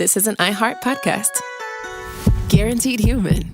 this is an iHeart podcast. Guaranteed human.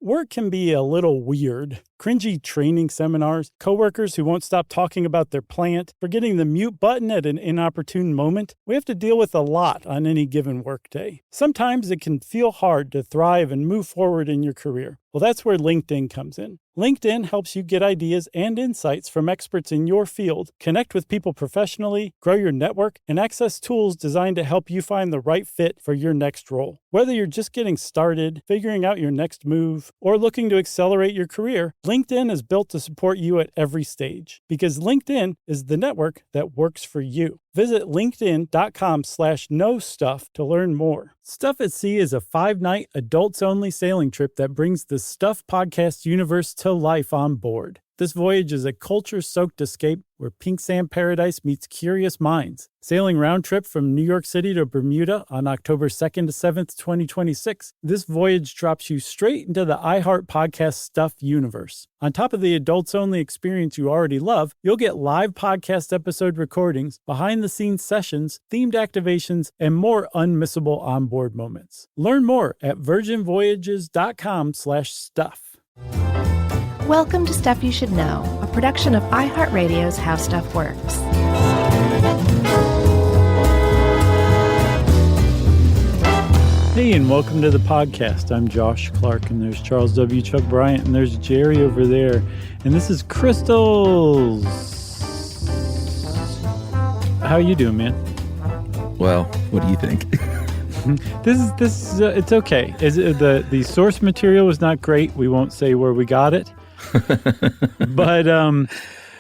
Work can be a little weird. Cringy training seminars, coworkers who won't stop talking about their plant, forgetting the mute button at an inopportune moment. We have to deal with a lot on any given workday. Sometimes it can feel hard to thrive and move forward in your career. Well, that's where LinkedIn comes in. LinkedIn helps you get ideas and insights from experts in your field, connect with people professionally, grow your network, and access tools designed to help you find the right fit for your next role. Whether you're just getting started, figuring out your next move, or looking to accelerate your career, LinkedIn is built to support you at every stage because LinkedIn is the network that works for you. Visit linkedin.com/knowstuff to learn more. Stuff at Sea is a 5-night adults-only sailing trip that brings the Stuff podcast universe to life on board. This voyage is a culture-soaked escape where pink sand paradise meets curious minds. Sailing round trip from New York City to Bermuda on October 2nd to 7th, 2026, this voyage drops you straight into the iHeart Podcast Stuff universe. On top of the adults-only experience you already love, you'll get live podcast episode recordings, behind-the-scenes sessions, themed activations, and more unmissable onboard moments. Learn more at virginvoyages.com/stuff. Welcome to Stuff You Should Know, a production of iHeartRadio's How Stuff Works. Hey, and welcome to the podcast. I'm Josh Clark, and there's Charles W. Chuck Bryant, and there's Jerry over there. And this is Crystals. How you doing, man? Well, what do you think? This is it's okay. The source material was not great. We won't say where we got it. But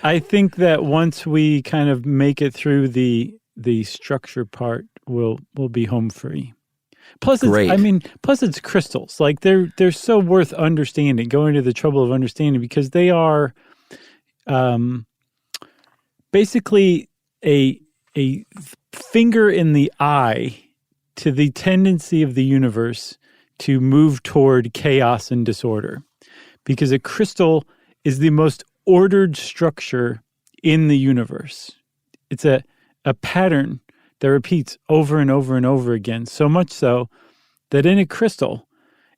I think that once we kind of make it through the structure part, we'll be home free. Plus, it's crystals. Like they're so worth understanding. Going to the trouble of understanding because they are basically a finger in the eye to the tendency of the universe to move toward chaos and disorder. Because a crystal is the most ordered structure in the universe. It's a pattern that repeats over and over and over again, so much so that in a crystal,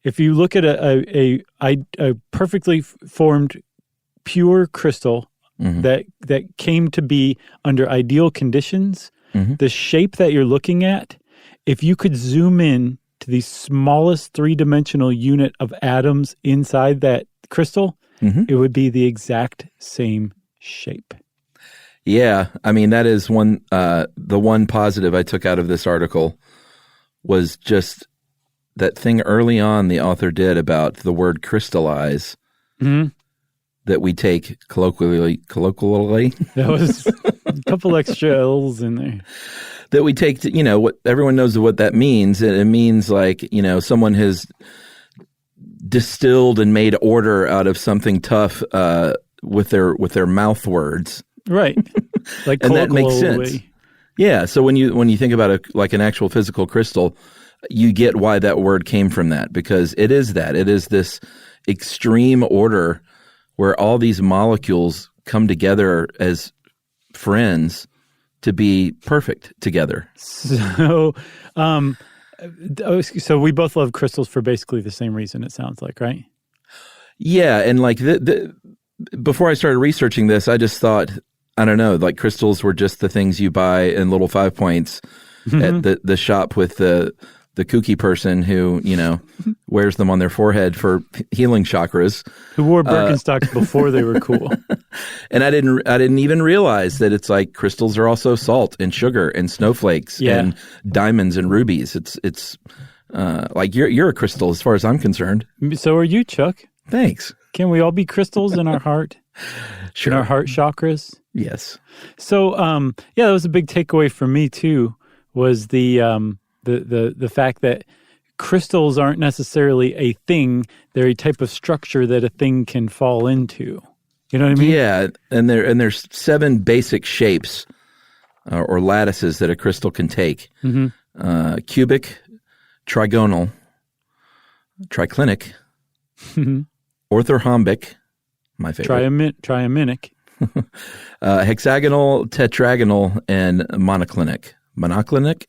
if you look at a perfectly formed, pure crystal that came to be under ideal conditions, the shape that you're looking at, if you could zoom in to the smallest three-dimensional unit of atoms inside that crystal, it would be the exact same shape. Yeah, I mean, that is one. The one positive I took out of this article was just that thing early on the author did about the word crystallize that we take colloquially. That was a couple extra L's in there. That we take to, what everyone knows what that means. It means like, someone has distilled and made order out of something tough with their mouth words. Right. Like and that makes sense. Yeah. So when you think about like an actual physical crystal, you get why that word came from that, because it is that. It is this extreme order where all these molecules come together as friends to be perfect together. So, so we both love crystals for basically the same reason, it sounds like, right? Yeah, and like before I started researching this, I just thought, I don't know, like crystals were just the things you buy in little 5 points at the shop with the kooky person who, wears them on their forehead for healing chakras. Who wore Birkenstocks before they were cool. And I didn't even realize that it's like crystals are also salt and sugar and snowflakes and diamonds and rubies. It's like you're a crystal as far as I'm concerned. So are you, Chuck. Thanks. Can we all be crystals in our heart? Sure. In our heart chakras? Yes. So, that was a big takeaway for me too, was the fact that crystals aren't necessarily a thing. They're a type of structure that a thing can fall into. You know what I mean? Yeah, and there's 7 basic shapes or lattices that a crystal can take. Cubic, trigonal, triclinic, orthorhombic, my favorite. Triaminic. Hexagonal, tetragonal, and monoclinic. Monoclinic?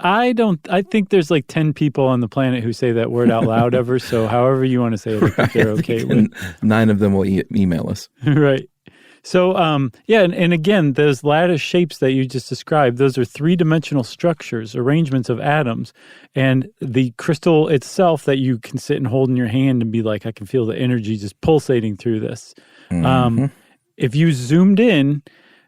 I think there's like 10 people on the planet who say that word out loud ever. So however you want to say it, I think they're okay with. 9 of them will email us. Right. So, and again, those lattice shapes that you just described, those are 3-dimensional structures, arrangements of atoms. And the crystal itself that you can sit and hold in your hand and be like, I can feel the energy just pulsating through this. If you zoomed in,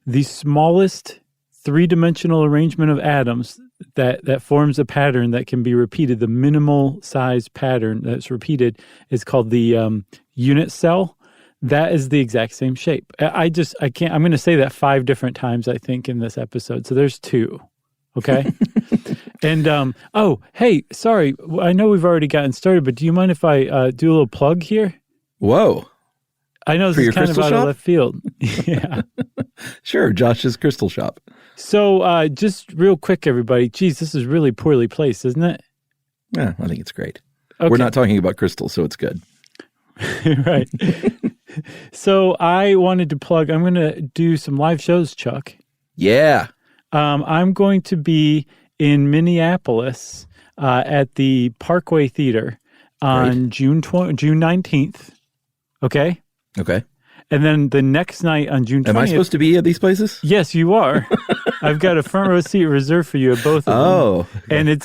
the smallest 3-dimensional arrangement of atoms that forms a pattern that can be repeated, the minimal size pattern that's repeated is called the unit cell. That is the exact same shape. I can't, I'm going to say that 5 different times, I think, in this episode. So there's 2. Okay. And, hey, sorry. I know we've already gotten started, but do you mind if I do a little plug here? Whoa. I know this is kind of out of left field. Yeah. Sure. Josh's Crystal Shop. So just real quick, everybody. Geez, this is really poorly placed, isn't it? Yeah, I think it's great. Okay. We're not talking about crystals, so it's good. Right. So I wanted to plug, I'm going to do some live shows, Chuck. Yeah. I'm going to be in Minneapolis at the Parkway Theater on June 19th. Okay? Okay. And then the next night on June 20th. Am I supposed to be at these places? Yes, you are. I've got a front row seat reserved for you at both of them. Oh. And I'm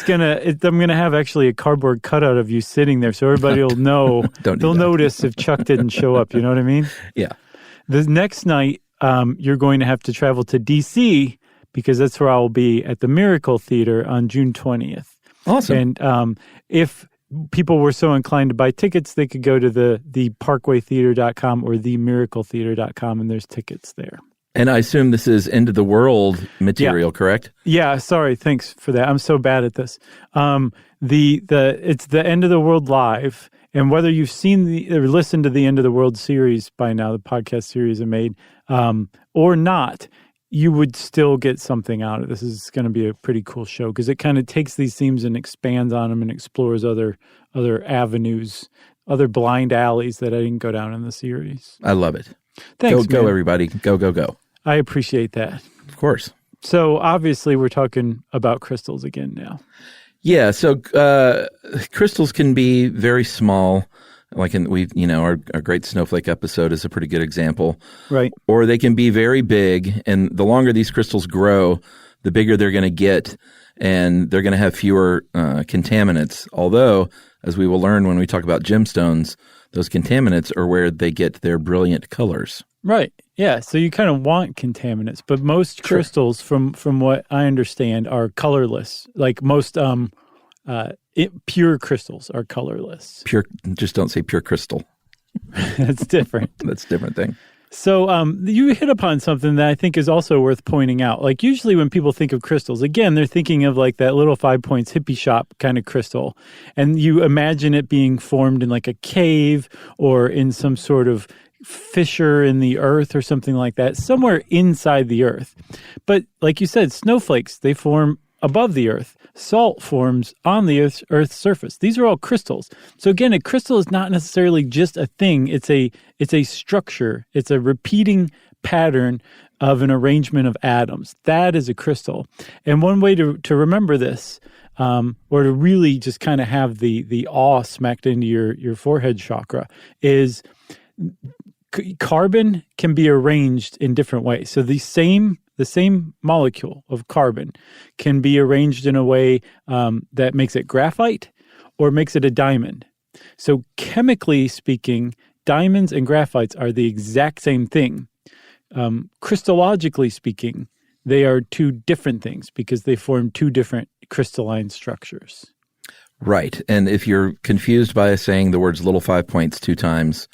going to have actually a cardboard cutout of you sitting there so everybody will know. They'll notice if Chuck didn't show up. You know what I mean? Yeah. The next night, you're going to have to travel to D.C. because that's where I will be at the Miracle Theater on June 20th. Awesome. And if people were so inclined to buy tickets, they could go to the parkwaytheater.com or themiracletheater.com, and there's tickets there. And I assume this is end of the world material, correct? Yeah, sorry, thanks for that. I'm so bad at this. It's the End of the World Live, and whether you've seen or listened to the End of the World series by now, the podcast series I made, or not, you would still get something out of this. This is going to be a pretty cool show because it kind of takes these themes and expands on them and explores other avenues, other blind alleys that I didn't go down in the series. I love it. Thanks, Go, everybody. Go, go, go. I appreciate that. Of course. So obviously we're talking about crystals again now. Yeah, so crystals can be very small. Like our Great Snowflake episode is a pretty good example. Right. Or they can be very big, and the longer these crystals grow, the bigger they're going to get, and they're going to have fewer contaminants. Although, as we will learn when we talk about gemstones, those contaminants are where they get their brilliant colors. Right. Yeah. So you kind of want contaminants, but most crystals, from what I understand, are colorless. Like most pure crystals are colorless. Pure. Just don't say pure crystal. That's different. That's a different thing. So you hit upon something that I think is also worth pointing out. Like usually when people think of crystals, again, they're thinking of like that little 5 points hippie shop kind of crystal. And you imagine it being formed in like a cave or in some sort of fissure in the earth or something like that, somewhere inside the earth. But like you said, snowflakes, they form above the earth. Salt forms on the Earth's surface. These are all crystals. So again, a crystal is not necessarily just a thing. It's a structure. It's a repeating pattern of an arrangement of atoms. That is a crystal. And one way to remember this, or to really just kind of have the awe smacked into your forehead chakra, is carbon can be arranged in different ways. So the same molecule of carbon can be arranged in a way that makes it graphite or makes it a diamond. So chemically speaking, diamonds and graphites are the exact same thing. Crystallogically speaking, they are two different things because they form two different crystalline structures. Right. And if you're confused by saying the words little 5 points 2 times,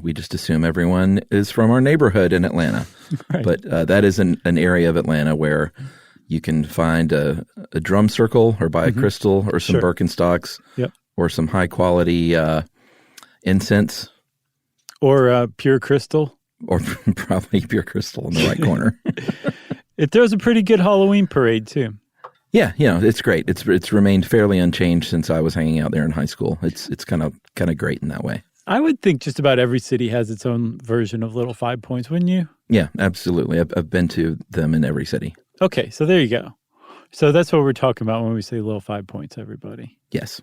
we just assume everyone is from our neighborhood in Atlanta. Right. But that is an area of Atlanta where you can find a drum circle or buy a crystal or some Birkenstocks or some high quality incense. Or pure crystal. Or probably pure crystal in the right corner. It throws a pretty good Halloween parade too. Yeah, it's great. It's remained fairly unchanged since I was hanging out there in high school. It's kind of great in that way. I would think just about every city has its own version of little 5 points, wouldn't you? Yeah, absolutely. I've been to them in every city. Okay, so there you go. So that's what we're talking about when we say little 5 points, everybody. Yes.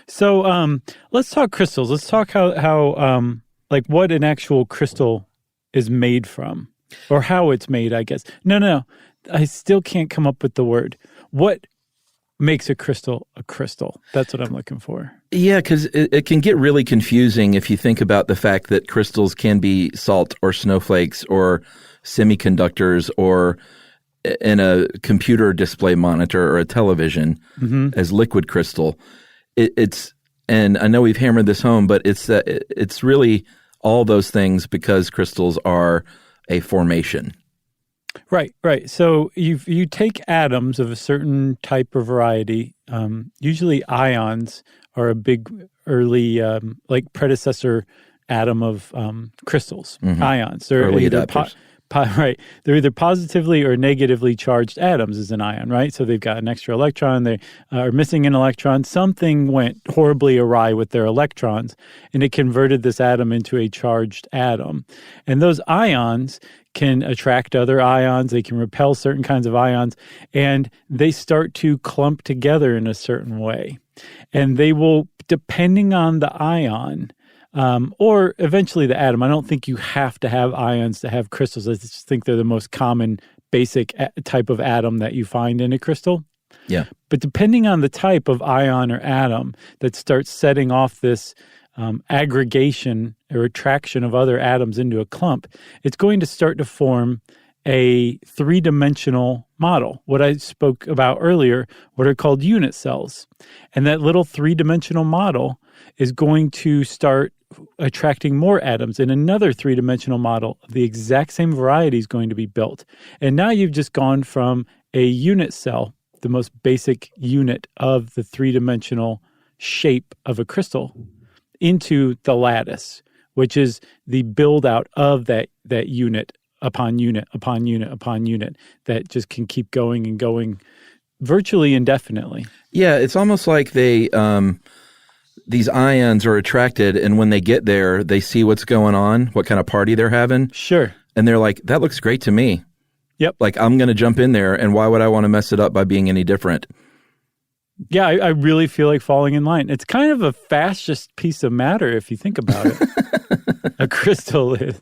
So let's talk crystals. Let's talk how like what an actual crystal is made from, or how it's made, I guess. No. I still can't come up with the word. What makes a crystal a crystal? That's what I'm looking for. Yeah, because it can get really confusing if you think about the fact that crystals can be salt or snowflakes or semiconductors or in a computer display monitor or a television as liquid crystal. It's and I know we've hammered this home, but it's really all those things because crystals are a formation. Right. So you take atoms of a certain type or variety. Usually ions are a big early like predecessor atom of crystals. Ions. They're Early either adapters. Right. They're either positively or negatively charged atoms as an ion, right? So they've got an extra electron. They are missing an electron. Something went horribly awry with their electrons, and it converted this atom into a charged atom. And those ions can attract other ions. They can repel certain kinds of ions, and they start to clump together in a certain way. And they will, depending on the ion, or eventually the atom. I don't think you have to have ions to have crystals. I just think they're the most common basic type of atom that you find in a crystal. Yeah. But depending on the type of ion or atom that starts setting off this aggregation or attraction of other atoms into a clump, it's going to start to form a three-dimensional model, what I spoke about earlier, what are called unit cells. And that little three-dimensional model is going to start attracting more atoms, and another three-dimensional model of the exact same variety is going to be built. And now you've just gone from a unit cell, the most basic unit of the three-dimensional shape of a crystal, into the lattice, which is the build-out of that unit upon unit upon unit upon unit that just can keep going and going virtually indefinitely. Yeah, it's almost like these ions are attracted, and when they get there, they see what's going on, what kind of party they're having. Sure. And they're like, that looks great to me. Yep. Like, I'm going to jump in there, and why would I want to mess it up by being any different? Yeah, I really feel like falling in line. It's kind of a fascist piece of matter if you think about it. A crystal is.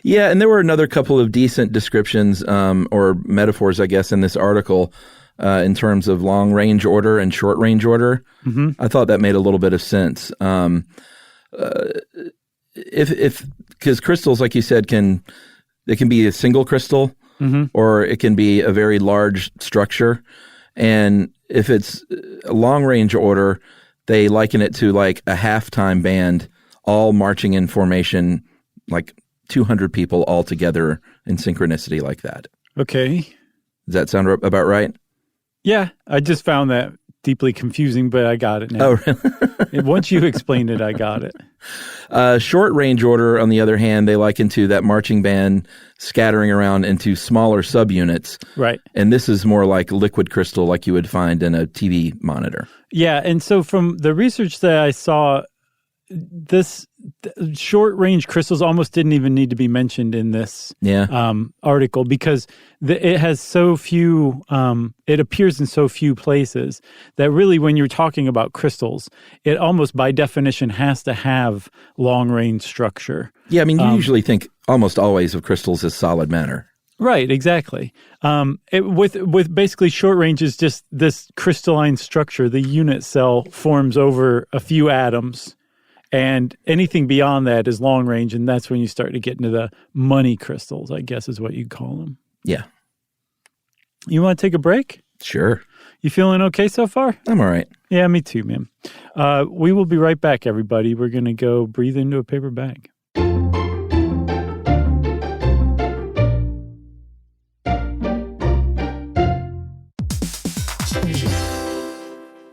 Yeah, and there were another couple of decent descriptions or metaphors, I guess, in this article in terms of long-range order and short-range order. I thought that made a little bit of sense. Because crystals, like you said, they can be a single crystal or it can be a very large structure. And if it's a long-range order, they liken it to like a halftime band all marching in formation, like 200 people all together in synchronicity like that. Okay. Does that sound about right? Yeah, I just found that deeply confusing, but I got it now. Oh, really? Once you explained it, I got it. Short range order, on the other hand, they liken to that marching band scattering around into smaller subunits. Right. And this is more like liquid crystal like you would find in a TV monitor. Yeah, and so from the research that I saw, this short-range crystals almost didn't even need to be mentioned in this article because it has so few, it appears in so few places that really when you're talking about crystals, it almost by definition has to have long-range structure. Yeah, I mean, you usually think almost always of crystals as solid matter. Right, exactly. With basically short range is just this crystalline structure. The unit cell forms over a few atoms. And anything beyond that is long range, and that's when you start to get into the money crystals, I guess is what you'd call them. Yeah. You want to take a break? Sure. You feeling okay so far? I'm all right. Yeah, me too, man. We will be right back, everybody. We're going to go breathe into a paper bag.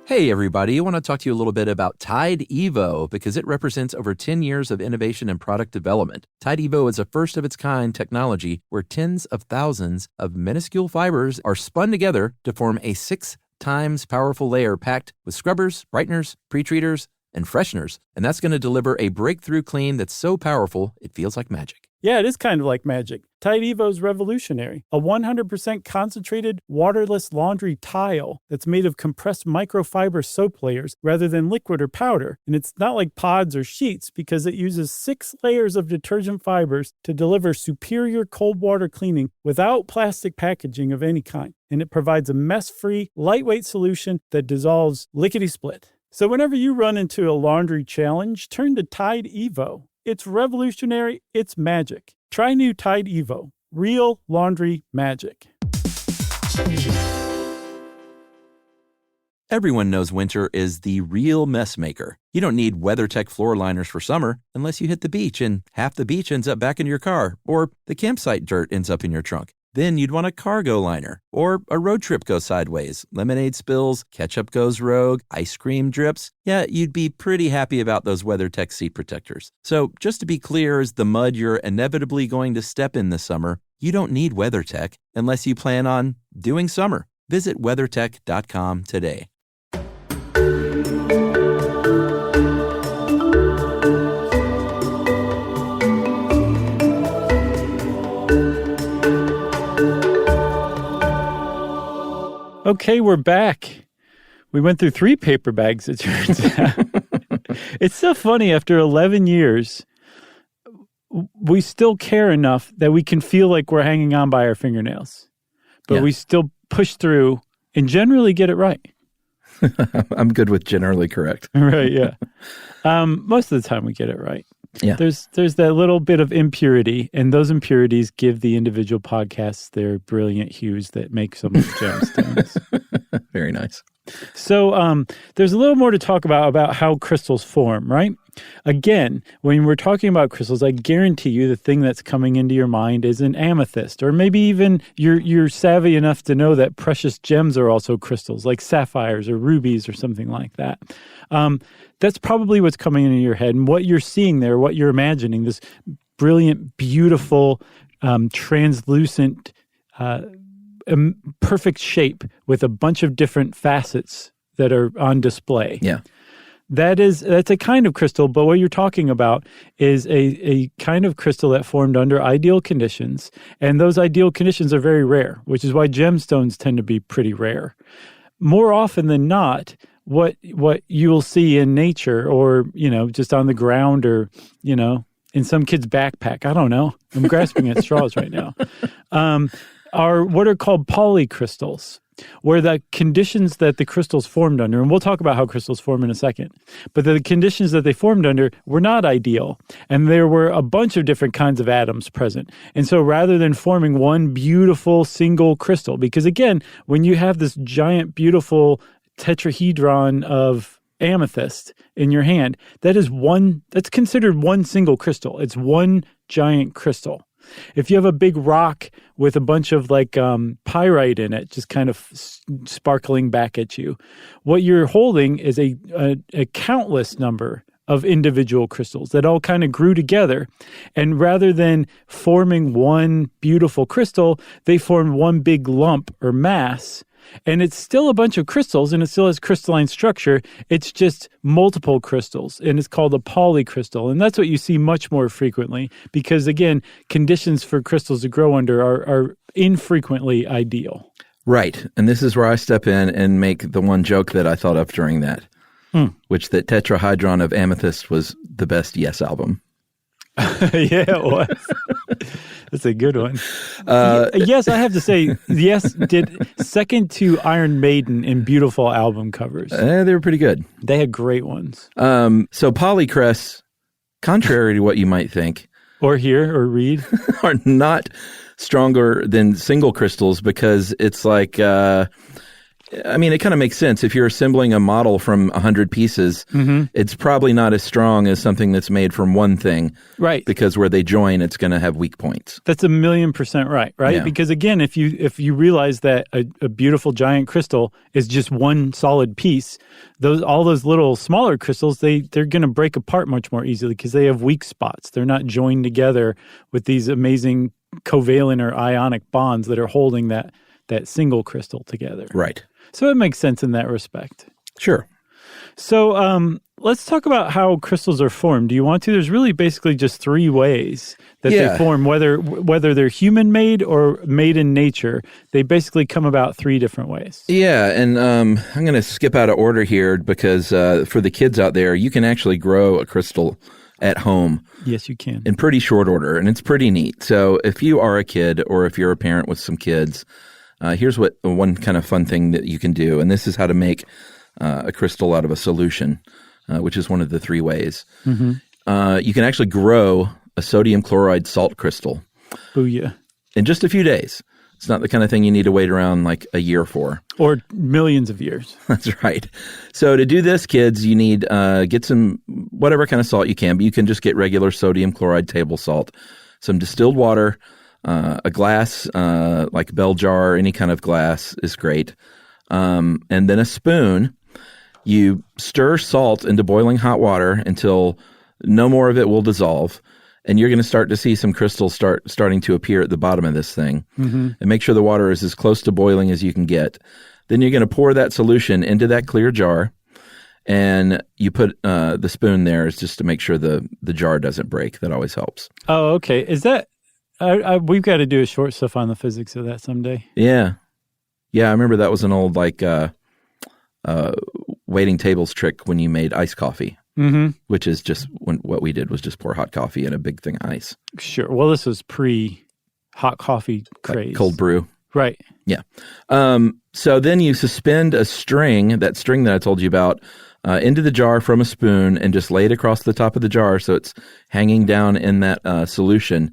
Hey everybody, I want to talk to you a little bit about Tide Evo because it represents over 10 years of innovation and product development. Tide Evo is a first-of-its-kind technology where tens of thousands of minuscule fibers are spun together to form a 6 times powerful layer packed with scrubbers, brighteners, pre-treaters, and fresheners. And that's going to deliver a breakthrough clean that's so powerful, it feels like magic. Yeah, it is kind of like magic. Tide Evo is revolutionary. A 100% concentrated waterless laundry tile that's made of compressed microfiber soap layers rather than liquid or powder. And it's not like pods or sheets because it uses 6 layers of detergent fibers to deliver superior cold water cleaning without plastic packaging of any kind. And it provides a mess-free, lightweight solution that dissolves lickety-split. So whenever you run into a laundry challenge, turn to Tide Evo. It's revolutionary. It's magic. Try new Tide Evo. Real laundry magic. Everyone knows winter is the real mess maker. You don't need WeatherTech floor liners for summer unless you hit the beach and half the beach ends up back in your car, or the campsite dirt ends up in your trunk. Then you'd want a cargo liner, or a road trip goes sideways, lemonade spills, ketchup goes rogue, ice cream drips. Yeah, you'd be pretty happy about those WeatherTech seat protectors. So just to be clear, as the mud you're inevitably going to step in this summer, you don't need WeatherTech unless you plan on doing summer. Visit WeatherTech.com today. Okay, we're back. We went through 3 paper bags, it turns out. It's so funny, after 11 years, we still care enough that we can feel like we're hanging on by our fingernails. But we still push through and generally get it right. I'm good with generally correct. Right, yeah. Most of the time we get it right. Yeah. There's that little bit of impurity, and those impurities give the individual podcasts their brilliant hues that make some gemstones. Very nice. So there's a little more to talk about how crystals form, right? Again, when we're talking about crystals, I guarantee you the thing that's coming into your mind is an amethyst, or maybe even you're savvy enough to know that precious gems are also crystals, like sapphires or rubies or something like that. That's probably what's coming into your head, and what you're seeing there, what you're imagining, this brilliant, beautiful, translucent, perfect shape with a bunch of different facets that are on display. Yeah. That's a kind of crystal, but what you're talking about is a kind of crystal that formed under ideal conditions, and those ideal conditions are very rare, which is why gemstones tend to be pretty rare. More often than not, what you will see in nature, or just on the ground, or in some kid's backpack, I don't know, I'm grasping at straws right now, are what are called polycrystals, where the conditions that the crystals formed under, and we'll talk about how crystals form in a second, but the conditions that they formed under were not ideal, and there were a bunch of different kinds of atoms present. And so rather than forming one beautiful single crystal, because again, when you have this giant, beautiful tetrahedron of amethyst in your hand, that's considered one single crystal. It's one giant crystal. If you have a big rock with a bunch of pyrite in it, just kind of sparkling back at you, what you're holding is a countless number of individual crystals that all kind of grew together. And rather than forming one beautiful crystal, they formed one big lump or mass. And it's still a bunch of crystals, and it still has crystalline structure. It's just multiple crystals, and it's called a polycrystal. And that's what you see much more frequently because, again, conditions for crystals to grow under are infrequently ideal. Right. And this is where I step in and make the one joke that I thought of during that, which that Tetrahedron of Amethyst was the best Yes album. Yeah, it was. That's a good one. Yes, I have to say, Yes did second to Iron Maiden in beautiful album covers. They were pretty good. They had great ones. So polycrysts, contrary to what you might think, or hear or read, are not stronger than single crystals because it's like... it kind of makes sense. If you're assembling a model from 100 pieces, it's probably not as strong as something that's made from one thing. Right. Because where they join, it's going to have weak points. That's 1,000,000% right? Yeah. Because again, if you realize that a beautiful giant crystal is just one solid piece, all those little smaller crystals, they're going to break apart much more easily because they have weak spots. They're not joined together with these amazing covalent or ionic bonds that are holding that single crystal together. Right. So it makes sense in that respect. Sure. So let's talk about how crystals are formed. Do you want to? There's really basically just three ways that Yeah. they form, whether they're human-made or made in nature. They basically come about three different ways. Yeah, and I'm going to skip out of order here because for the kids out there, you can actually grow a crystal at home Yes, you can. in pretty short order, and it's pretty neat. So if you are a kid or if you're a parent with some kids, here's one kind of fun thing that you can do, and this is how to make a crystal out of a solution, which is one of the three ways. Mm-hmm. You can actually grow a sodium chloride salt crystal Booyah. in just a few days. It's not the kind of thing you need to wait around like a year for. Or millions of years. That's right. So to do this, kids, you need get some whatever kind of salt you can, but you can just get regular sodium chloride table salt, some distilled water, a glass like bell jar, any kind of glass is great, and then a spoon. You stir salt into boiling hot water until no more of it will dissolve, and you're going to start to see some crystals starting to appear at the bottom of this thing. Mm-hmm. And make sure the water is as close to boiling as you can get. Then you're going to pour that solution into that clear jar, and you put the spoon there is just to make sure the jar doesn't break. That always helps. Oh, okay. Is that we've got to do a short stuff on the physics of that someday. Yeah. I remember that was an old waiting tables trick when you made iced coffee, which is just what we did was just pour hot coffee in a big thing of ice. Sure. Well, this was pre-hot coffee craze. Like cold brew. Right. Yeah. So then you suspend that string that I told you about, into the jar from a spoon and just lay it across the top of the jar so it's hanging down in that solution.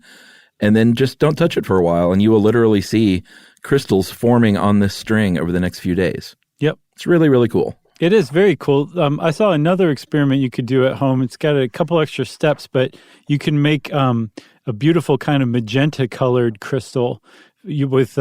And then just don't touch it for a while, and you will literally see crystals forming on this string over the next few days. Yep. It's really, really cool. It is very cool. I saw another experiment you could do at home. It's got a couple extra steps, but you can make a beautiful kind of magenta-colored crystal with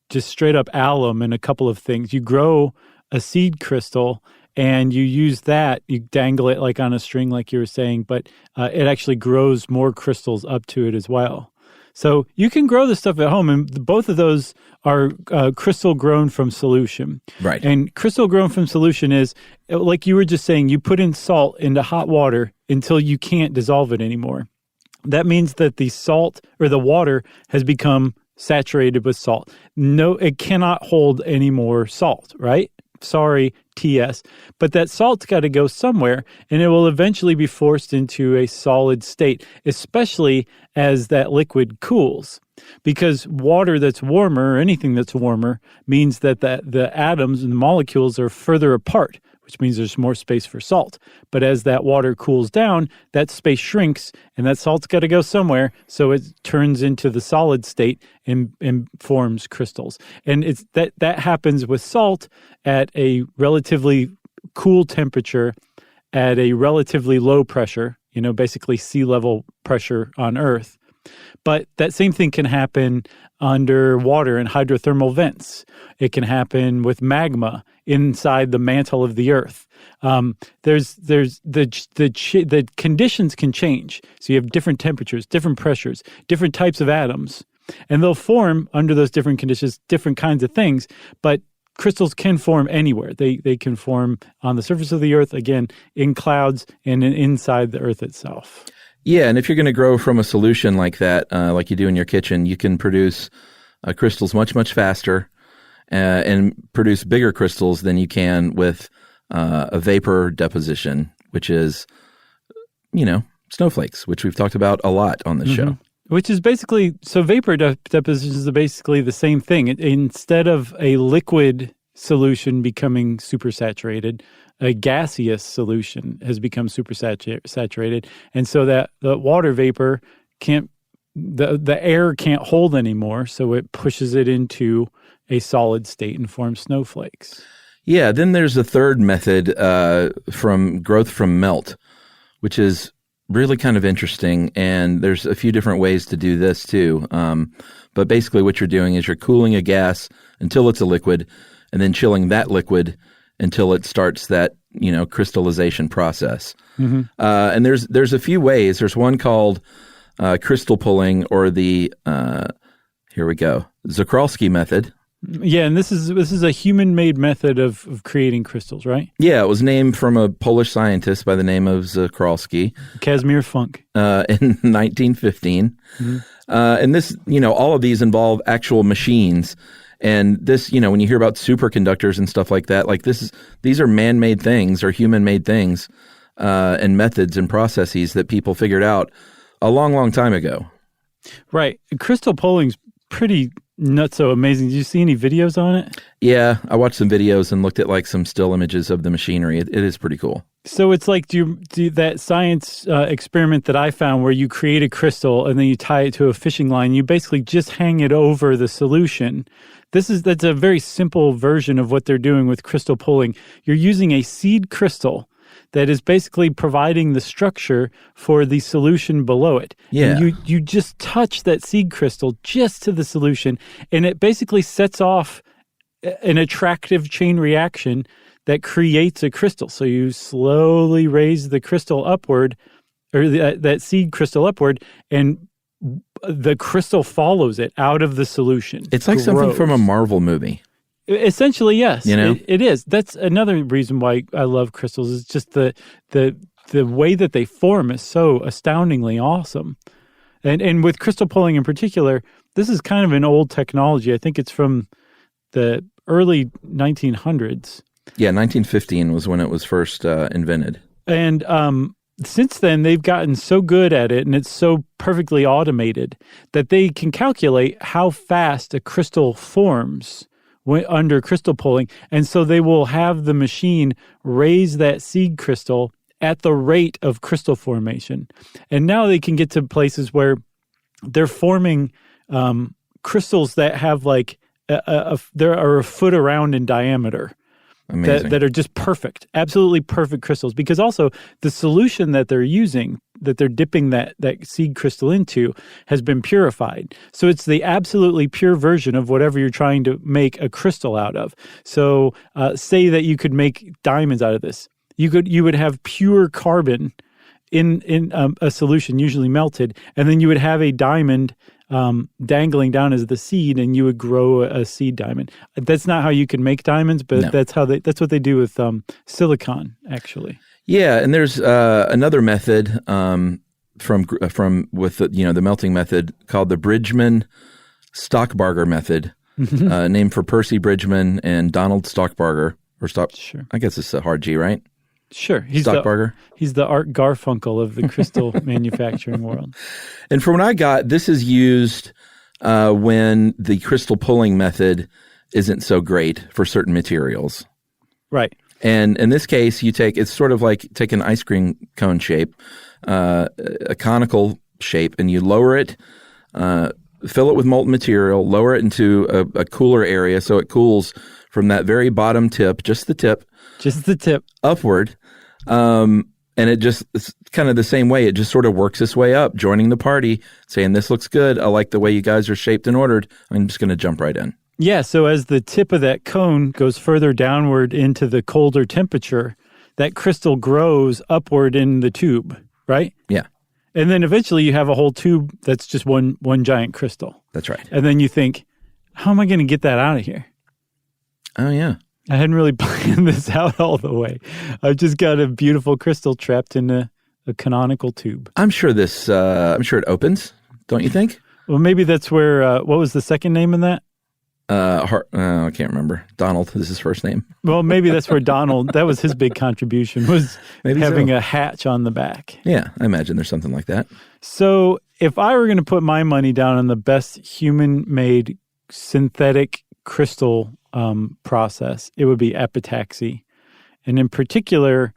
just straight-up alum and a couple of things. You grow a seed crystal, and you use that. You dangle it like on a string, like you were saying, but it actually grows more crystals up to it as well. So you can grow this stuff at home, and both of those are crystal grown from solution. Right. And crystal grown from solution is, like you were just saying, you put in salt into hot water until you can't dissolve it anymore. That means that the salt or the water has become saturated with salt. No, it cannot hold any more salt, right? Sorry, TS. But that salt's got to go somewhere, and it will eventually be forced into a solid state, especially as that liquid cools. Because water that's warmer, or anything that's warmer, means that the atoms and the molecules are further apart, which means there's more space for salt. But as that water cools down, that space shrinks, and that salt's got to go somewhere, so it turns into the solid state and forms crystals. And it's that happens with salt at a relatively cool temperature, at a relatively low pressure, basically sea level pressure on Earth. But that same thing can happen underwater in hydrothermal vents. It can happen with magma inside the mantle of the Earth. There's the conditions can change. So you have different temperatures, different pressures, different types of atoms, and they'll form under those different conditions, different kinds of things. But crystals can form anywhere. They can form on the surface of the Earth, again, in clouds and inside the Earth itself. Yeah, and if you're going to grow from a solution like that, like you do in your kitchen, you can produce crystals much, much faster and produce bigger crystals than you can with a vapor deposition, which is, snowflakes, which we've talked about a lot on this show. Which is basically, so vapor deposition is basically the same thing. Instead of a liquid solution becoming supersaturated, a gaseous solution has become supersaturated. And so that the water vapor the air can't hold anymore, so it pushes it into a solid state and forms snowflakes. Yeah, then there's a third method from growth from melt, which is really kind of interesting, and there's a few different ways to do this too. But basically what you're doing is you're cooling a gas until it's a liquid, and then chilling that liquid until it starts that, crystallization process. And there's a few ways. There's one called crystal pulling, or the, here we go, Czochralski method. Yeah, and this is a human-made method of creating crystals, right? Yeah, it was named from a Polish scientist by the name of Zakralski Casimir Funk. in 1915. Mm-hmm. And this, all of these involve actual machines. And this, when you hear about superconductors and stuff like that, these are man-made things or human-made things and methods and processes that people figured out a long, long time ago. Right. Crystal pulling's pretty nutso amazing. Did you see any videos on it? Yeah, I watched some videos and looked at some still images of the machinery. It is pretty cool. So it's like do that science experiment that I found where you create a crystal and then you tie it to a fishing line. You basically just hang it over the solution. That's a very simple version of what they're doing with crystal pulling. You're using a seed crystal that is basically providing the structure for the solution below it. Yeah. And you just touch that seed crystal just to the solution, and it basically sets off an attractive chain reaction that creates a crystal. So you slowly raise the crystal upward, or that seed crystal upward, and the crystal follows it out of the solution. It's like something from a Marvel movie. Essentially, yes. It is. That's another reason why I love crystals. Is just the way that they form is so astoundingly awesome. And with crystal pulling in particular, this is kind of an old technology. I think it's from the early 1900s. Yeah, 1915 was when it was first invented. And since then, they've gotten so good at it, and it's so perfectly automated that they can calculate how fast a crystal forms under crystal pulling. And so they will have the machine raise that seed crystal at the rate of crystal formation. And now they can get to places where they're forming crystals that have there are a foot around in diameter. Amazing. That are just perfect, absolutely perfect crystals. Because also the solution that they're using, that they're dipping that seed crystal into, has been purified. So it's the absolutely pure version of whatever you're trying to make a crystal out of. So say that you could make diamonds out of this. You would have pure carbon in a solution, usually melted, and then you would have a diamond dangling down as the seed, and you would grow a seed diamond. That's not how you can make diamonds, but No. that's what they do with silicon, actually. Yeah, and there's another method from the melting method called the Bridgman-Stockbarger method, named for Percy Bridgman and Donald Stockbarger. Sure. I guess it's a hard G, right? Sure. He's Stockbarger. He's the Art Garfunkel of the crystal manufacturing world. And from what I got, this is used when the crystal pulling method isn't so great for certain materials. Right. And in this case, it's sort of like take an ice cream cone shape, a conical shape, and you lower it, fill it with molten material, lower it into a cooler area so it cools from that very bottom tip, just the tip, upward. And it's kind of the same way. It just sort of works its way up, joining the party, saying, this looks good. I like the way you guys are shaped and ordered. I'm just going to jump right in. Yeah, so as the tip of that cone goes further downward into the colder temperature, that crystal grows upward in the tube, right? Yeah. And then eventually you have a whole tube that's just one giant crystal. That's right. And then you think, how am I going to get that out of here? Oh, yeah. I hadn't really planned this out all the way. I've just got a beautiful crystal trapped in a canonical tube. I'm sure it opens, don't you think? Well, maybe that's where, what was the second name in that? I can't remember. Donald is his first name. Well, maybe that's where Donald, that was his big contribution, was Maybe having so. a hatch on the back. Yeah, I imagine there's something like that. So if I were going to put my money down on the best human-made synthetic crystal process, it would be epitaxy. And in particular,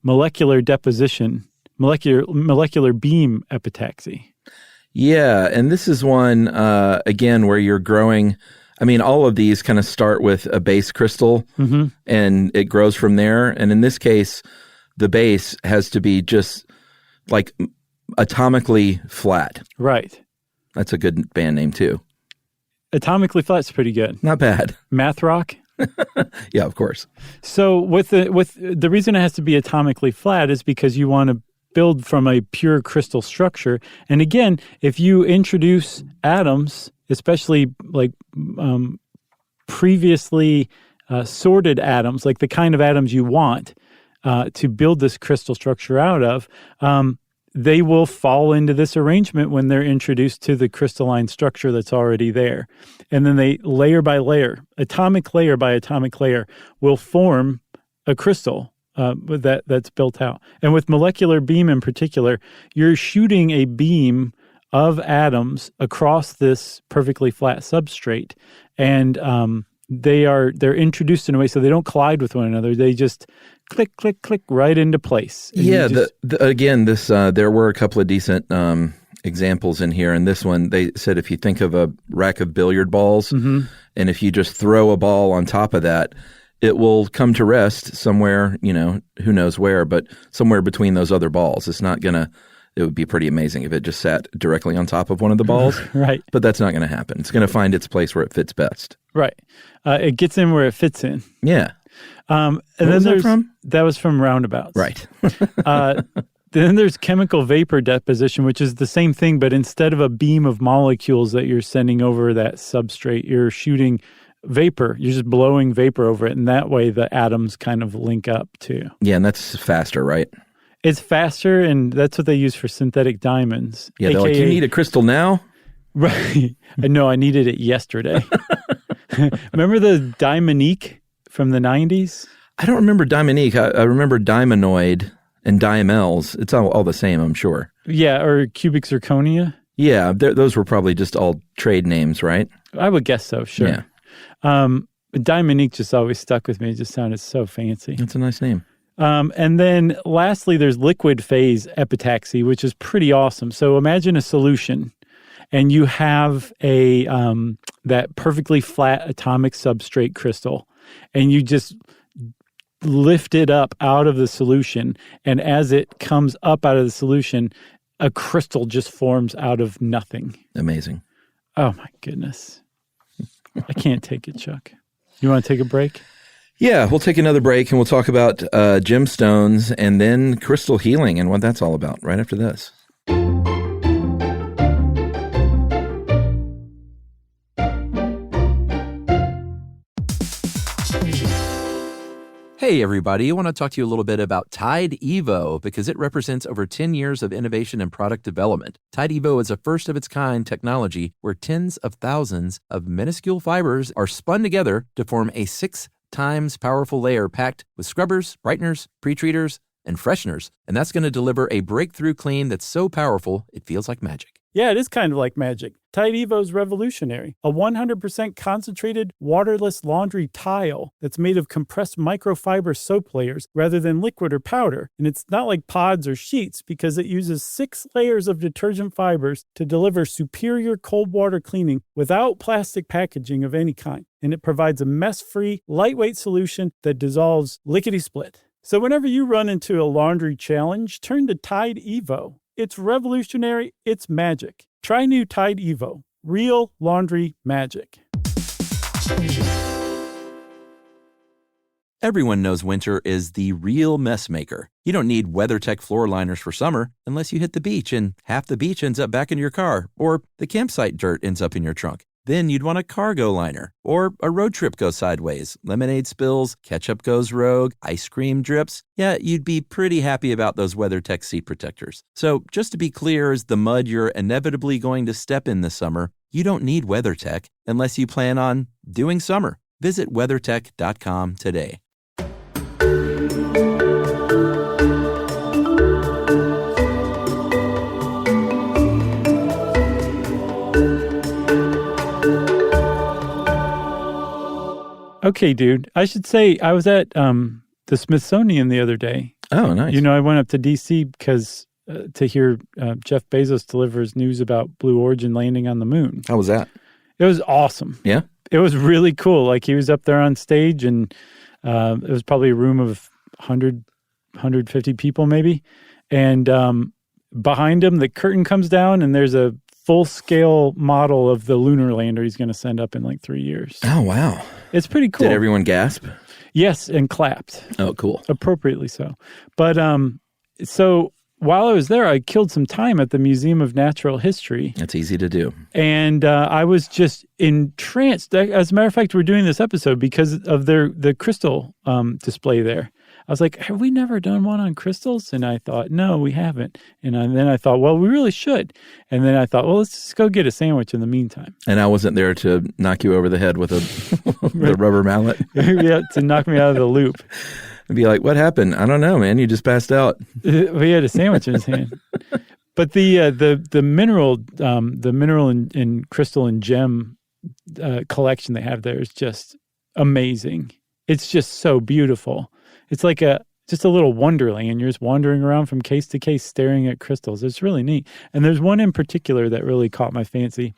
molecular deposition, molecular beam epitaxy. Yeah, and this is one, again, where you're growing. I mean, all of these kind of start with a base crystal, and it grows from there. And in this case, the base has to be just like atomically flat. Right. That's a good band name, too. Atomically flat's pretty good. Not bad. Math rock? Yeah, of course. So with the reason it has to be atomically flat is because you want to build from a pure crystal structure. And again, if you introduce atoms, especially like previously sorted atoms, like the kind of atoms you want to build this crystal structure out of, they will fall into this arrangement when they're introduced to the crystalline structure that's already there. And then they, layer by layer, atomic layer by atomic layer, will form a crystal that's built out. And with molecular beam in particular, you're shooting a beam of atoms across this perfectly flat substrate. And they're introduced in a way so they don't collide with one another. They just click, click, click right into place. And yeah. There were a couple of decent examples in here. And this one, they said if you think of a rack of billiard balls, and if you just throw a ball on top of that, it will come to rest somewhere, who knows where, but somewhere between those other balls. It would be pretty amazing if it just sat directly on top of one of the balls. Right. But that's not going to happen. It's going to find its place where it fits best. Right. It gets in where it fits in. Yeah. And what then was that from? That was from roundabouts. Right. Then there's chemical vapor deposition, which is the same thing, but instead of a beam of molecules that you're sending over that substrate, you're shooting vapor. You're just blowing vapor over it, and that way the atoms kind of link up too. Yeah, and that's faster, right? It's faster, and that's what they use for synthetic diamonds. Yeah, they're like, you need a crystal now? Right. No, I needed it yesterday. Remember the Diamonique from the 90s? I don't remember Diamonique. I remember Diamonoid and Diamels. It's all the same, I'm sure. Yeah, or cubic zirconia. Yeah, those were probably just all trade names, right? I would guess so, sure. Yeah. Diamonique just always stuck with me. It just sounded so fancy. That's a nice name. And then lastly, there's liquid phase epitaxy, which is pretty awesome. So imagine a solution, and you have that perfectly flat atomic substrate crystal, and you just lift it up out of the solution, and as it comes up out of the solution, a crystal just forms out of nothing. Amazing. Oh, my goodness. I can't take it, Chuck. You want to take a break? Yeah, we'll take another break, and we'll talk about gemstones and then crystal healing and what that's all about right after this. Hey, everybody. I want to talk to you a little bit about Tide Evo because it represents over 10 years of innovation and product development. Tide Evo is a first-of-its-kind technology where tens of thousands of minuscule fibers are spun together to form a 6 times powerful layer packed with scrubbers, brighteners, pre-treaters, and fresheners. And that's going to deliver a breakthrough clean that's so powerful, it feels like magic. Yeah, it is kind of like magic. Tide Evo is revolutionary. A 100% concentrated, waterless laundry tile that's made of compressed microfiber soap layers rather than liquid or powder. And it's not like pods or sheets because it uses 6 layers of detergent fibers to deliver superior cold water cleaning without plastic packaging of any kind. And it provides a mess-free, lightweight solution that dissolves lickety-split. So whenever you run into a laundry challenge, turn to Tide Evo. It's revolutionary. It's magic. Try new Tide Evo. Real laundry magic. Everyone knows winter is the real mess maker. You don't need WeatherTech floor liners for summer unless you hit the beach and half the beach ends up back in your car, or the campsite dirt ends up in your trunk. Then you'd want a cargo liner, or a road trip goes sideways, lemonade spills, ketchup goes rogue, ice cream drips. Yeah, you'd be pretty happy about those WeatherTech seat protectors. So just to be clear, as the mud you're inevitably going to step in this summer, you don't need WeatherTech unless you plan on doing summer. Visit WeatherTech.com today. Okay, dude. I should say I was at the Smithsonian the other day. Oh, nice. You know, I went up to D.C. because to hear Jeff Bezos deliver his news about Blue Origin landing on the moon. How was that? It was awesome. Yeah? It was really cool. Like, he was up there on stage, and it was probably a room of 100, 150 people maybe. And behind him, the curtain comes down, and there's a full-scale model of the lunar lander he's going to send up in like 3 years. Oh, wow. It's pretty cool. Did everyone gasp? Yes, and clapped. Oh, cool. Appropriately so. But so while I was there, I killed some time at the Museum of Natural History. That's easy to do. And I was just entranced. As a matter of fact, we're doing this episode because of the crystal display there. I was like, have we never done one on crystals? And I thought, no, we haven't. And then I thought, well, we really should. And then I thought, well, let's just go get a sandwich in the meantime. And I wasn't there to knock you over the head with the rubber mallet. Yeah, to knock me out of the loop. And be like, what happened? I don't know, man. You just passed out. He had a sandwich in his hand. But the mineral and crystal and gem collection they have there is just amazing. It's just so beautiful. It's like just a little wonderland. You're just wandering around from case to case staring at crystals. It's really neat. And there's one in particular that really caught my fancy.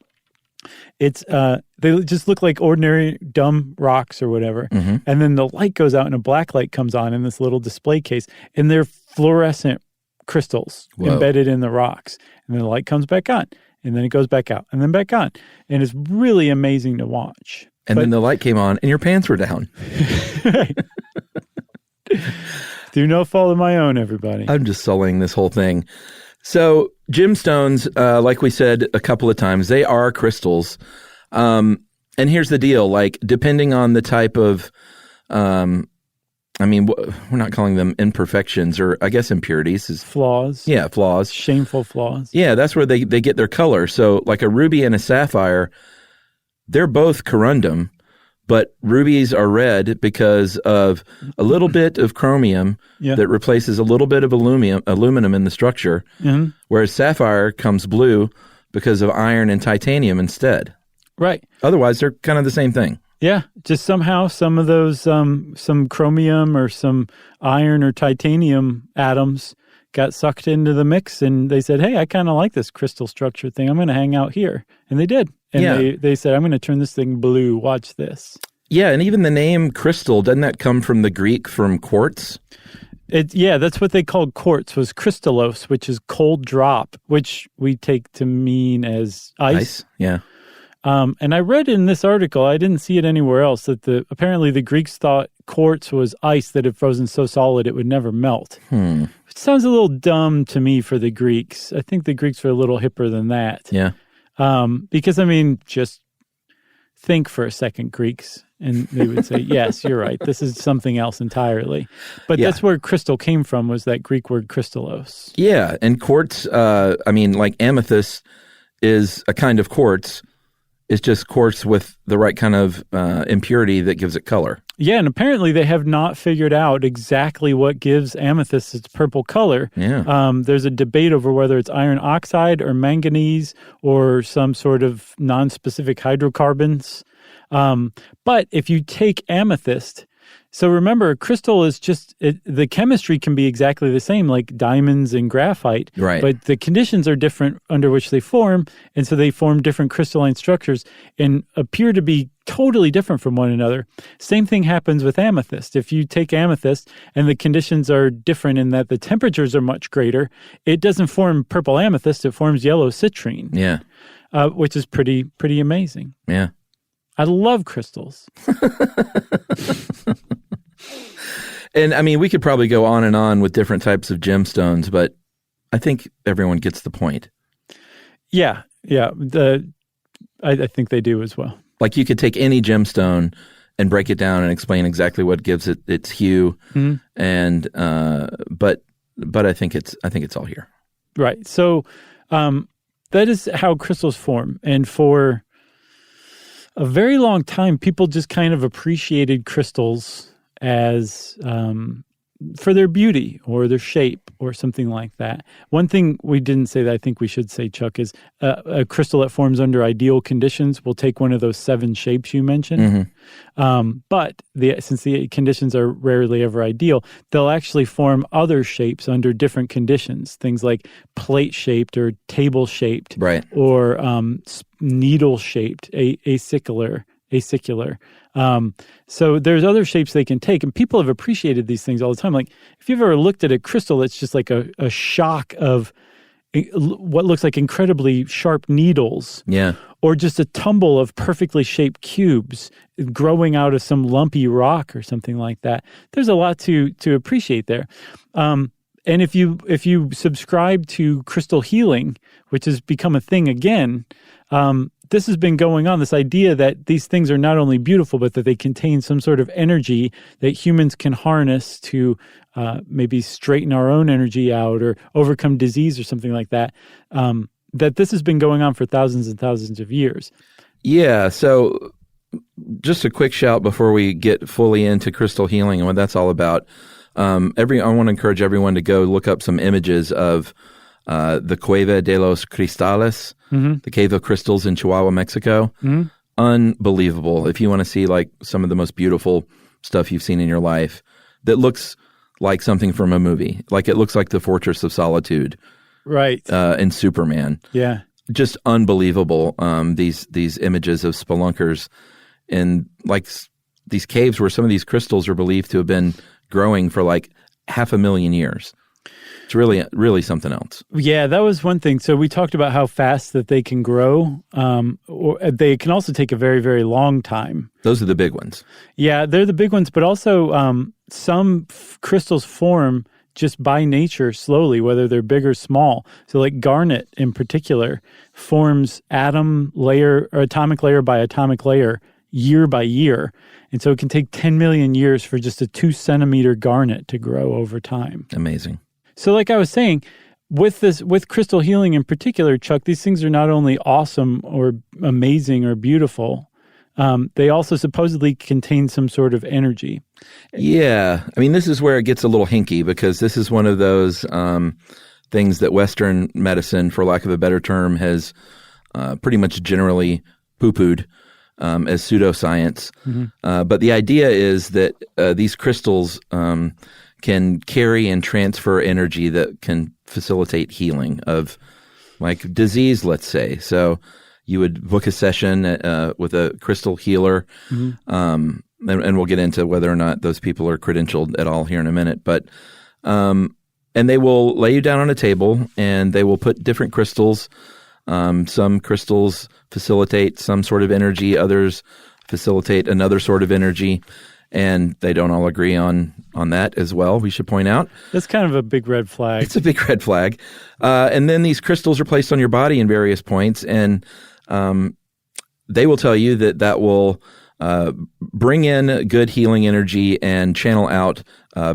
It's they just look like ordinary dumb rocks or whatever. Mm-hmm. And then the light goes out and a black light comes on in this little display case. And they're fluorescent crystals embedded in the rocks. And then the light comes back on. And then it goes back out and then back on. And it's really amazing to watch. And then the light came on and your pants were down. Right. Through no fault of my own, everybody. I'm just sullying this whole thing. So gemstones, like we said a couple of times, they are crystals. And here's the deal, like depending on the type of, we're not calling them imperfections or I guess impurities. Flaws. Yeah, flaws. Shameful flaws. Yeah, that's where they get their color. So like a ruby and a sapphire, they're both corundum. But rubies are red because of a little bit of chromium that replaces a little bit of aluminum in the structure, whereas sapphire comes blue because of iron and titanium instead. Right. Otherwise, they're kind of the same thing. Yeah, just somehow some of those, some chromium or some iron or titanium atoms got sucked into the mix, and they said, hey, I kind of like this crystal structure thing. I'm going to hang out here. And they did. And they said, I'm going to turn this thing blue. Watch this. Yeah, and even the name crystal, doesn't that come from the Greek from quartz? That's what they called quartz, was crystallos, which is cold drop, which we take to mean as ice. Yeah. And I read in this article, I didn't see it anywhere else, that apparently the Greeks thought quartz was ice that had frozen so solid it would never melt. It sounds a little dumb to me for the Greeks. I think the Greeks were a little hipper than that. Yeah. Because, just think for a second, Greeks, and they would say, yes, you're right. This is something else entirely. But that's where crystal came from, was that Greek word crystallos. Yeah, and quartz, like amethyst is a kind of quartz. It's just quartz with the right kind of impurity that gives it color. Yeah, and apparently they have not figured out exactly what gives amethyst its purple color. Yeah. There's a debate over whether it's iron oxide or manganese or some sort of non-specific hydrocarbons. But if you take amethyst, so remember, crystal is the chemistry can be exactly the same, like diamonds and graphite. Right. But the conditions are different under which they form, and so they form different crystalline structures and appear to be totally different from one another. Same thing happens with amethyst. If you take amethyst and the conditions are different in that the temperatures are much greater, it doesn't form purple amethyst, it forms yellow citrine. Yeah. Which is pretty amazing. Yeah. I love crystals. And we could probably go on and on with different types of gemstones, but I think everyone gets the point. Yeah. I think they do as well. Like you could take any gemstone and break it down and explain exactly what gives it its hue, and but I think it's all here. Right. So that is how crystals form, and for a very long time, people just kind of appreciated crystals as for their beauty or their shape or something like that. One thing we didn't say that I think we should say, Chuck, is a crystal that forms under ideal conditions will take one of those 7 shapes you mentioned. But since the conditions are rarely ever ideal, they'll actually form other shapes under different conditions, things like plate-shaped or table-shaped, right, or needle-shaped, acicular. So there's other shapes they can take, and people have appreciated these things all the time. Like if you've ever looked at a crystal that's just like a shock of what looks like incredibly sharp needles, or just a tumble of perfectly shaped cubes growing out of some lumpy rock or something like that, there's a lot to appreciate there. And if you subscribe to crystal healing, which has become a thing again, this has been going on, this idea that these things are not only beautiful, but that they contain some sort of energy that humans can harness to maybe straighten our own energy out or overcome disease or something like that, that this has been going on for thousands and thousands of years. Yeah, so just a quick shout before we get fully into crystal healing and what that's all about. I want to encourage everyone to go look up some images of the Cueva de los Cristales, the Cave of Crystals in Chihuahua, Mexico. Unbelievable. If you want to see like some of the most beautiful stuff you've seen in your life that looks like something from a movie, like it looks like the Fortress of Solitude, right? In Superman. Yeah, just unbelievable. These images of spelunkers in like these caves where some of these crystals are believed to have been growing for like 500,000 years. It's really, really something else. Yeah, that was one thing. So we talked about how fast that they can grow, or they can also take a very, very long time. Those are the big ones. Yeah, they're the big ones, but also some crystals form just by nature slowly, whether they're big or small. So like garnet in particular forms atom layer or atomic layer by atomic layer year by year. And so it can take 10 million years for just a 2-centimeter garnet to grow over time. Amazing. So like I was saying, with crystal healing in particular, Chuck, these things are not only awesome or amazing or beautiful, they also supposedly contain some sort of energy. Yeah. I mean, this is where it gets a little hinky because this is one of those things that Western medicine, for lack of a better term, has pretty much generally poo-pooed as pseudoscience. But the idea is that these crystals can carry and transfer energy that can facilitate healing of like disease, let's say. So you would book a session with a crystal healer, and we'll get into whether or not those people are credentialed at all here in a minute. But and they will lay you down on a table and they will put different crystals. Some crystals facilitate some sort of energy, others facilitate another sort of energy, and they don't all agree on that as well, we should point out. That's kind of a big red flag. It's a big red flag. And then these crystals are placed on your body in various points, and they will tell you that will bring in good healing energy and channel out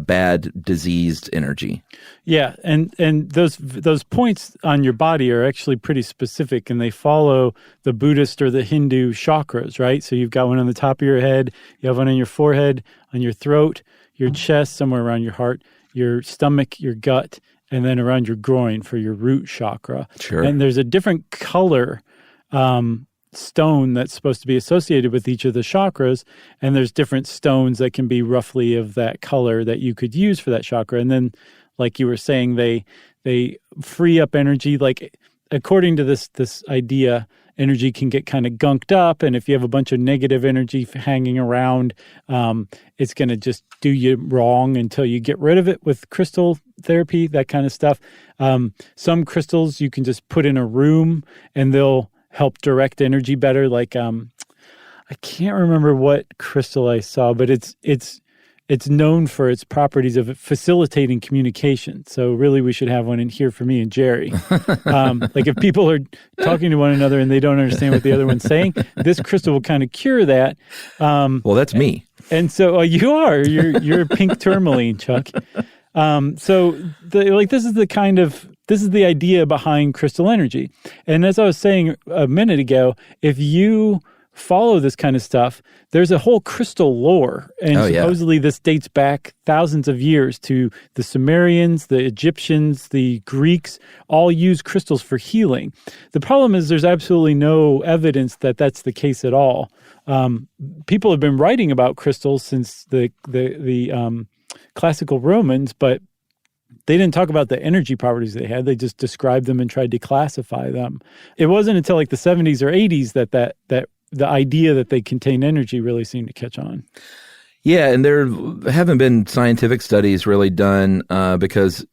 bad diseased energy. Yeah, and those points on your body are actually pretty specific, and they follow the Buddhist or the Hindu chakras, right? So you've got one on the top of your head, you have one on your forehead, on your throat, your chest, somewhere around your heart, your stomach, your gut, and then around your groin for your root chakra. Sure. And there's a different color stone that's supposed to be associated with each of the chakras, and there's different stones that can be roughly of that color that you could use for that chakra. And then, like you were saying, they free up energy. Like according to this idea, energy can get kind of gunked up, and if you have a bunch of negative energy hanging around, it's going to just do you wrong until you get rid of it with crystal therapy, that kind of stuff. Some crystals you can just put in a room, and they'll help direct energy better. Like I can't remember what crystal I saw, but it's known for its properties of facilitating communication. So really we should have one in here for me and Jerry. Like if people are talking to one another and they don't understand what the other one's saying, this crystal will kind of cure that. Well, that's me. And so you're pink tourmaline, Chuck. This is the idea behind crystal energy. And as I was saying a minute ago, if you follow this kind of stuff, there's a whole crystal lore. And supposedly this dates back thousands of years to the Sumerians, the Egyptians, the Greeks, all used crystals for healing. The problem is there's absolutely no evidence that that's the case at all. People have been writing about crystals since the classical Romans, but they didn't talk about the energy properties they had. They just described them and tried to classify them. It wasn't until like the 70s or 80s that the idea that they contain energy really seemed to catch on. Yeah, and there haven't been scientific studies really done because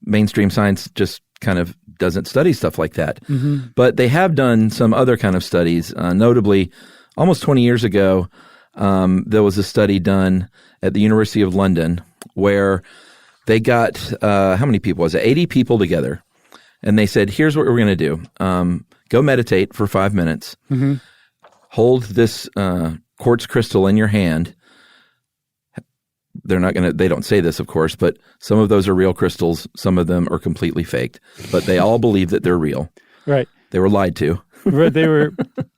mainstream science just kind of doesn't study stuff like that. But they have done some other kind of studies. Notably, almost 20 years ago, there was a study done at the University of London where they got, how many people was it? 80 people together. And they said, here's what we're going to do. Go meditate for 5 minutes. Mm-hmm. Hold this quartz crystal in your hand. They don't say this, of course, but some of those are real crystals. Some of them are completely faked, but they all believe that they're real. Right. They were lied to. They were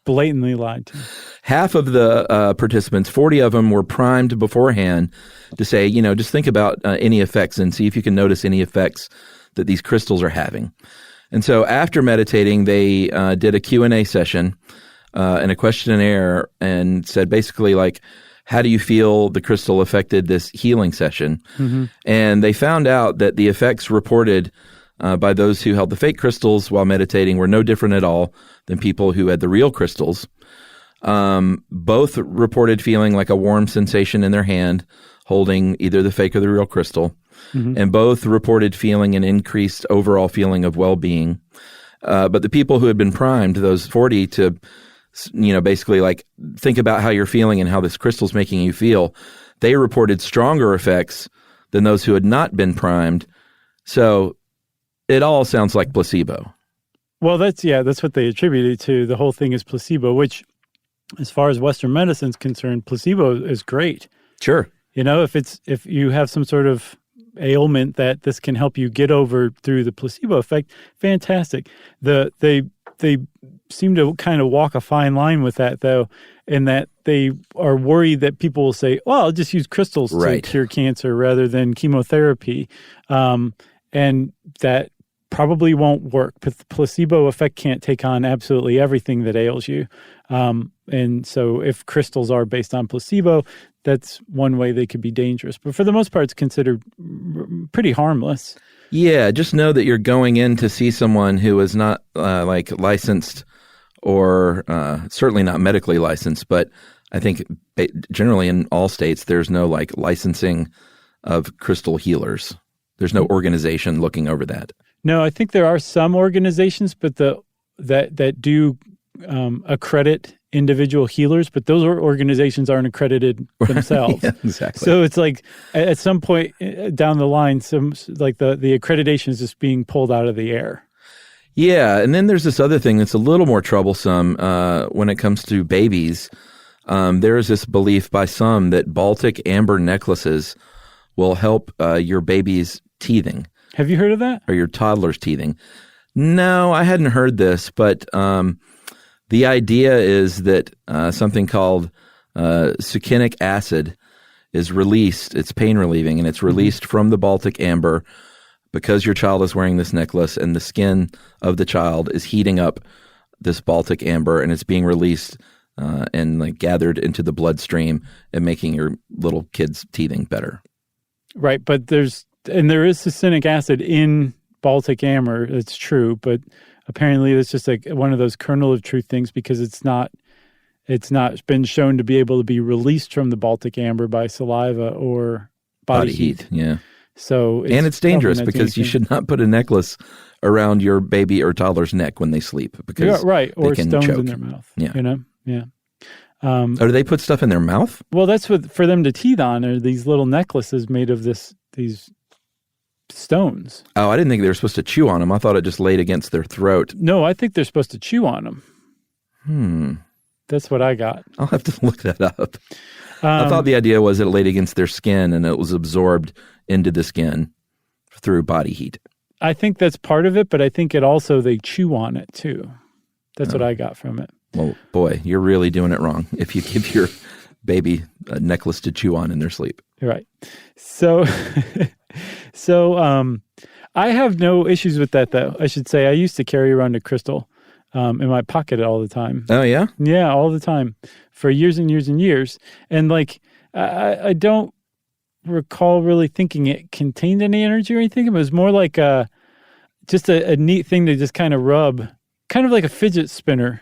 blatantly lied to. Half of the participants, 40 of them, were primed beforehand to say, just think about any effects and see if you can notice any effects that these crystals are having. And so after meditating, they did a Q&A session and a questionnaire and said basically like, how do you feel the crystal affected this healing session? Mm-hmm. And they found out that the effects reported by those who held the fake crystals while meditating were no different at all than people who had the real crystals. Both reported feeling like a warm sensation in their hand, holding either the fake or the real crystal. Mm-hmm. And both reported feeling an increased overall feeling of well-being. But the people who had been primed, those 40, to basically like think about how you're feeling and how this crystal's making you feel, they reported stronger effects than those who had not been primed. So it all sounds like placebo. Well, that's what they attributed to. The whole thing is placebo, which as far as Western medicine's concerned, placebo is great. Sure. If you have some sort of ailment that this can help you get over through the placebo effect, fantastic. They seem to kind of walk a fine line with that, though, in that they are worried that people will say, well, I'll just use crystals to cure cancer rather than chemotherapy. And that probably won't work. But the placebo effect can't take on absolutely everything that ails you. And so if crystals are based on placebo, that's one way they could be dangerous. But for the most part, it's considered pretty harmless. Yeah, just know that you're going in to see someone who is not licensed or certainly not medically licensed. But I think generally in all states, there's no licensing of crystal healers. There's no organization looking over that. No, I think there are some organizations, but that do accredit individual healers, but those organizations aren't accredited themselves. Yeah, exactly. So it's like at some point down the line, the accreditation is just being pulled out of the air. Yeah, and then there's this other thing that's a little more troublesome when it comes to babies. There is this belief by some that Baltic amber necklaces will help your baby's teething. Have you heard of that? Or your toddler's teething. No, I hadn't heard this, but the idea is that something called succinic acid is released. It's pain relieving, and it's released from the Baltic amber because your child is wearing this necklace, and the skin of the child is heating up this Baltic amber, and it's being released and gathered into the bloodstream and making your little kid's teething better. Right, but there is succinic acid in Baltic amber. It's true, but apparently it's just one of those kernel of truth things because it's not been shown to be able to be released from the Baltic amber by saliva or body heat. Yeah. So it's dangerous because you should not put a necklace around your baby or toddler's neck when they sleep because or they can stones choke. in their mouth. Yeah. Yeah. Or do they put stuff in their mouth? Well, that's for them to teeth on, are these little necklaces made of these stones. Oh, I didn't think they were supposed to chew on them. I thought it just laid against their throat. No, I think they're supposed to chew on them. That's what I got. I'll have to look that up. I thought the idea was it laid against their skin and it was absorbed into the skin through body heat. I think that's part of it, but I think they chew on it too. That's what I got from it. Well, boy, you're really doing it wrong if you give your baby a necklace to chew on in their sleep. Right. So I have no issues with that, though. I should say I used to carry around a crystal in my pocket all the time. Oh, yeah? Yeah, all the time for years and years and years. And I don't recall really thinking it contained any energy or anything. It was more like just a neat thing to just kind of rub, kind of like a fidget spinner,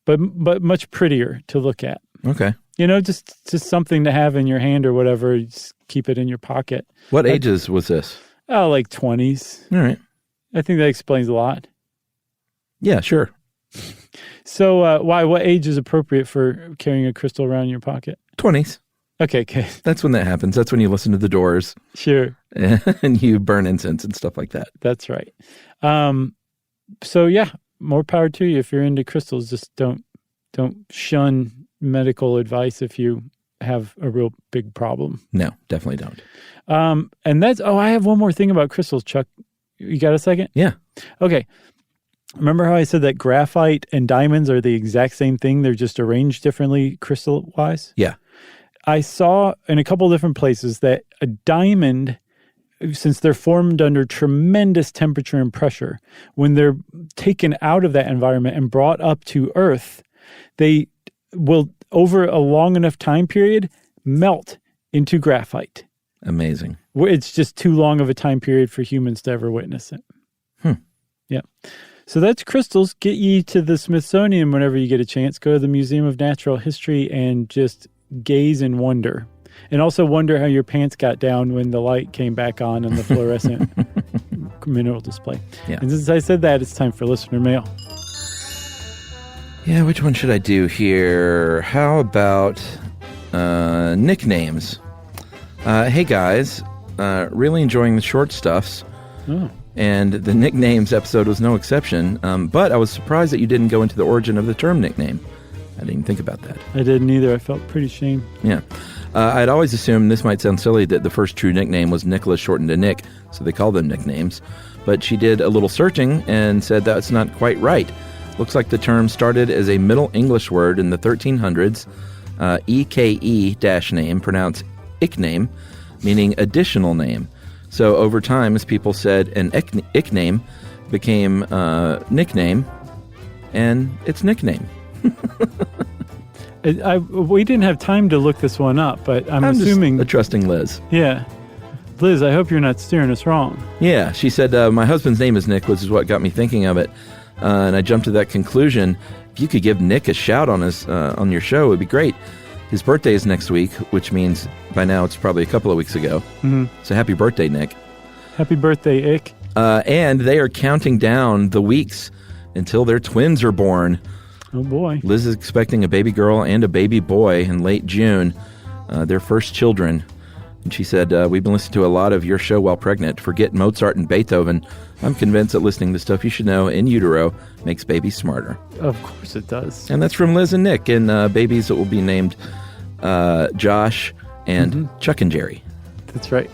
but much prettier to look at. Okay. Just something to have in your hand or whatever. Just keep it in your pocket. What ages was this? Oh, like 20s. All right. I think that explains a lot. Yeah, sure. So what age is appropriate for carrying a crystal around in your pocket? 20s. Okay, okay. That's when that happens. That's when you listen to the Doors. Sure. And you burn incense and stuff like that. That's right. So yeah, more power to you. If you're into crystals, just don't shun medical advice if you have a real big problem. No, definitely don't. And I have one more thing about crystals, Chuck. You got a second? Yeah. Okay. Remember how I said that graphite and diamonds are the exact same thing? They're just arranged differently crystal-wise? Yeah. I saw in a couple different places that a diamond, since they're formed under tremendous temperature and pressure, when they're taken out of that environment and brought up to Earth, they will, over a long enough time period, melt into graphite. Amazing. It's just too long of a time period for humans to ever witness it. Yeah. So that's crystals. Get ye to the Smithsonian whenever you get a chance. Go to the Museum of Natural History and just gaze and wonder. And also wonder how your pants got down when the light came back on the fluorescent mineral display. Yeah. And since I said that, it's time for listener mail. Yeah, which one should I do here? How about nicknames? Hey guys, really enjoying the short stuffs. Oh. And the nicknames episode was no exception. But I was surprised that you didn't go into the origin of the term nickname. I didn't even think about that. I didn't either. I felt pretty ashamed. Yeah. I'd always assumed, this might sound silly, that the first true nickname was Nicholas shortened to Nick, so they call them nicknames. But she did a little searching and said that's not quite right. Looks like the term started as a Middle English word in the 1300s, EKE name, pronounced ickname, meaning additional name. So over time, as people said, an ickname became nickname, and it's nickname. We didn't have time to look this one up, but I'm assuming... just trusting Liz. Yeah. Liz, I hope you're not steering us wrong. Yeah, she said, my husband's name is Nick, which is what got me thinking of it. And I jumped to that conclusion. If you could give Nick a shout on on your show, it would be great. His birthday is next week, which means by now it's probably a couple of weeks ago. Mm-hmm. So happy birthday, Nick. Happy birthday, Ick. And they are counting down the weeks until their twins are born. Oh, boy. Liz is expecting a baby girl and a baby boy in late June, their first children. And she said, we've been listening to a lot of your show while pregnant. Forget Mozart and Beethoven. I'm convinced that listening to Stuff You Should Know in utero makes babies smarter. Of course it does. And that's from Liz and Nick, and babies that will be named Josh and Chuck and Jerry. That's right.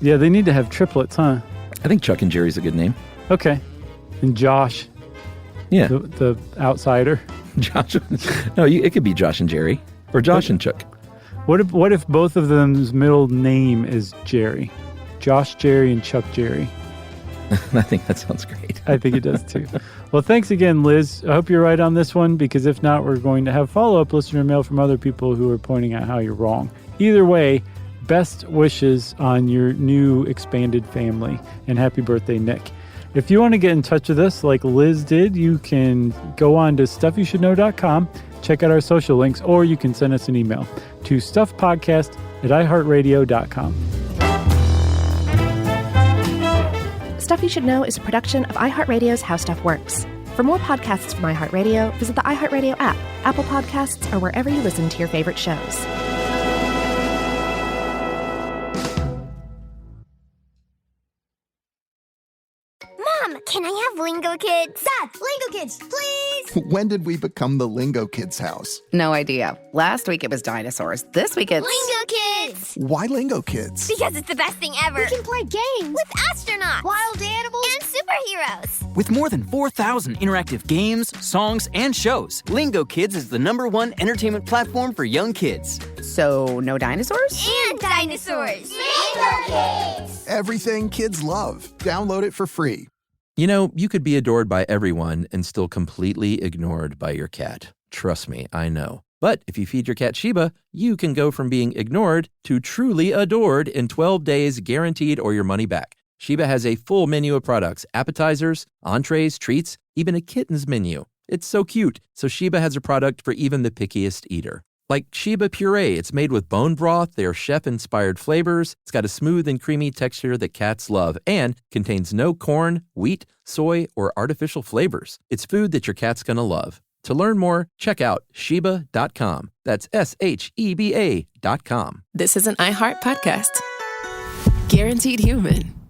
Yeah, they need to have triplets, huh? I think Chuck and Jerry's a good name. Okay. And Josh. Yeah. The outsider. Josh. No, it could be Josh and Jerry, or Josh and Chuck. What if both of them's middle name is Jerry? Josh Jerry and Chuck Jerry. I think that sounds great. I think it does too. Well, thanks again, Liz. I hope you're right on this one, because if not, we're going to have follow-up listener mail from other people who are pointing out how you're wrong. Either way, best wishes on your new expanded family, and happy birthday, Nick. If you want to get in touch with us like Liz did, you can go on to stuffyoushouldknow.com, check out our social links, or you can send us an email to stuffpodcast@iheartradio.com. Stuff You Should Know is a production of iHeartRadio's How Stuff Works. For more podcasts from iHeartRadio, visit the iHeartRadio app, Apple Podcasts, or wherever you listen to your favorite shows. Mom, can I have Lingo Kids? Dad, Lingo Kids, please! When did we become the Lingo Kids house? No idea. Last week it was dinosaurs. This week it's... Lingo Kids! Why Lingo Kids? Because it's the best thing ever. We can play games with astronauts, wild animals, and superheroes. With more than 4,000 interactive games, songs, and shows, Lingo Kids is the #1 entertainment platform for young kids. So, no dinosaurs? And dinosaurs! Lingo Kids! Everything kids love. Download it for free. You know, you could be adored by everyone and still completely ignored by your cat. Trust me, I know. But if you feed your cat Sheba, you can go from being ignored to truly adored in 12 days guaranteed, or your money back. Sheba has a full menu of products, appetizers, entrees, treats, even a kitten's menu. It's so cute, so Sheba has a product for even the pickiest eater. Like Sheba Puree, it's made with bone broth, they are chef-inspired flavors, it's got a smooth and creamy texture that cats love, and contains no corn, wheat, soy, or artificial flavors. It's food that your cat's gonna love. To learn more, check out Sheba.com. That's SHEBA.com. This is an iHeart podcast. Guaranteed human.